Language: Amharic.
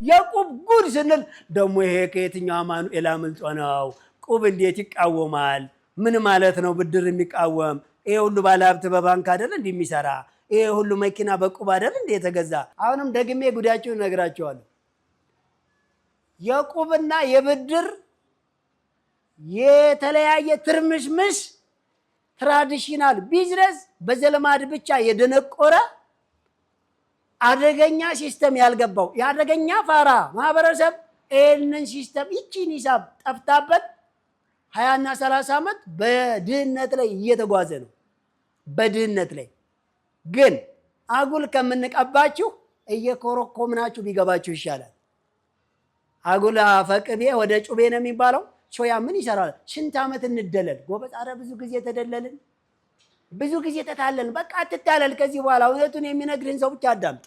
የቁብ ጉድ ስንል ደግሞ ይሄ ከየትኛው አማኑኤል አምልጦ ነው? ቁብ እንዴት ይቃወማል? ምን ማለት ነው ብድር የሚቃወም? ይሄ ሁሉ ባለሀብት በባንክ አይደል እንዲህ የሚሰራ? ይሄ ሁሉ መኪና በቁብ አይደል እንዲህ የተገዛ? አሁንም ደግሜ ጉዳያችሁን እነግራችኋለሁ። የቁብና የብድር የተለያየ ትርምሽምሽ ትራዲሽናል ቢዝነስ በዘለማድ ብቻ የደነቆረ አደገኛ ሲስተም ያልገባው የአደገኛ ፋራ ማህበረሰብ ይህንን ሲስተም ይቺን ሂሳብ ጠፍታበት 20 እና 30 ዓመት በድህነት ላይ እየተጓዘ ነው። በድህነት ላይ ግን አጉል ከምንቀባችሁ እየኮረኮምናችሁ ቢገባችሁ ይሻላል። አጉል አፈቅቤ ወደ ጩቤ ነው የሚባለው። ሾያ ምን ይሰራል? ስንት ዓመት እንደለል ጎበዝ። ኧረ ብዙ ጊዜ ተደለልን፣ ብዙ ጊዜ ተታለን። በቃ አትታለል ከዚህ በኋላ እውነቱን የሚነግርህን ሰው ብቻ አዳምጥ።